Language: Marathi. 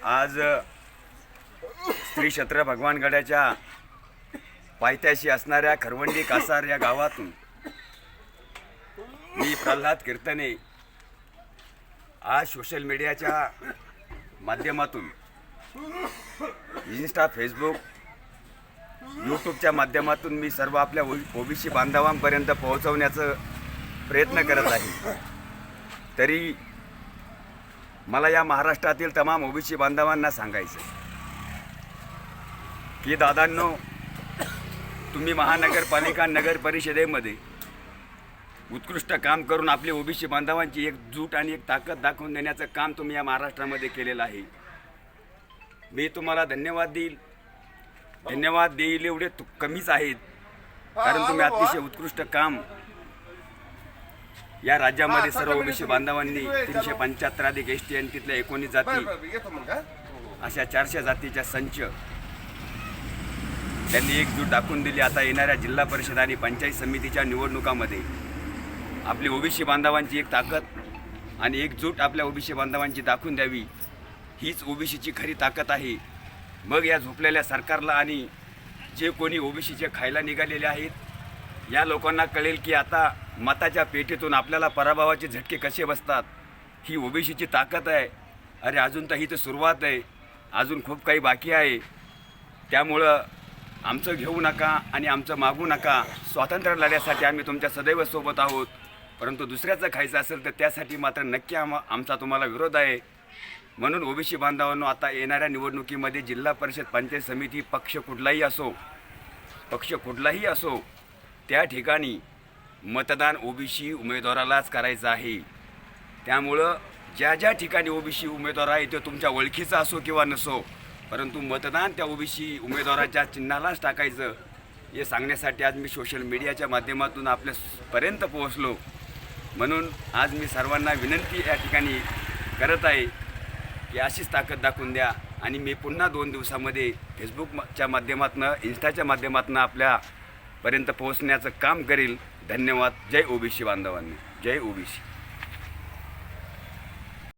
आज श्री क्षेत्र भगवानगडाच्या पायथ्याशी असणाऱ्या खरवंडी कासार या गावातून मी प्रल्हाद कीर्तने आज सोशल मीडियाच्या माध्यमातून इंस्टा, फेसबुक, यूट्यूबच्या माध्यमातून मी सर्व आपल्या ओबीसी बांधवांपर्यंत पोहोचवण्याचा प्रयत्न करत आहे। तरी मला या महाराष्ट्रातील तमाम ओबीसी बांधवांना सांगायचं की दादांनो, तुम्ही महानगरपालिका नगर परिषदेमध्ये उत्कृष्ट काम करून आपले ओबीसी बांधवांची एकजूट आणि एक ताकद दाखवून देण्याचं काम तुम्ही या महाराष्ट्रामध्ये केलेलं आहे। मी तुम्हाला धन्यवाद देईल एवढे कमीच आहेत, कारण तुम्ही अतिशय उत्कृष्ट काम या राज्यामध्ये सर्व ओबीसी बांधवांनी 375 अधिक एसटी आणि तिथल्या 19 जाती अशा 400 जातीच्या संच त्यांनी एकजूट दाखवून दिली। आता येणाऱ्या जिल्हा परिषद आणि पंचायत समितीच्या निवडणुकामध्ये आपली ओबीसी बांधवांची एक ताकद आणि एकजूट आपल्या ओबीसी बांधवांची दाखवून द्यावी, हीच ओबीसीची खरी ताकद आहे। मग या झोपलेल्या सरकारला आणि जे कोणी ओबीसीचे खायला निघालेले आहेत या लोकांना कळेल की आता मताच्या पेटीतून आपल्याला पराभवाचे झटके कसे बसतात। ही ओबीसीची ताकद आहे। अरे अजून तर ही तर सुरुवात आहे, अजून खूप काही बाकी आहे। त्यामुळं आमचं घेऊ नका आणि आमचं मागू नका। स्वातंत्र्य लढ्यासाठी आम्ही तुमच्या सदैव सोबत आहोत, परंतु दुसऱ्याचं खायचं असेल तर त्यासाठी मात्र नक्की आमचा तुम्हाला विरोध आहे। म्हणून ओबीसी बांधवांनो, आता येणाऱ्या निवडणुकीमध्ये जिल्हा परिषद, पंचायत समिती, पक्ष कुठलाही असो त्या ठिकाणी मतदान ओबीसी उमेदवारालाच करायचं आहे। त्यामुळं ज्या ठिकाणी ओबीसी उमेदवार आहे तो तुमच्या ओळखीचा असो किंवा नसो, परंतु मतदान त्या ओबीसी उमेदवाराच्या चिन्हालाच टाकायचं, हे सांगण्यासाठी आज मी सोशल मीडियाच्या माध्यमातून आपल्यापर्यंत पोहोचलो। म्हणून आज मी सर्वांना विनंती या ठिकाणी करत आहे की अशीच ताकद दाखवून द्या आणि मी पुन्हा 2 दिवसामध्ये फेसबुकच्या माध्यमातून, इंस्टाच्या माध्यमातून आपल्यापर्यंत पोहोचण्याचं काम करेल। धन्यवाद। जय ओबीसी बांधवांनी, जय ओबीसी।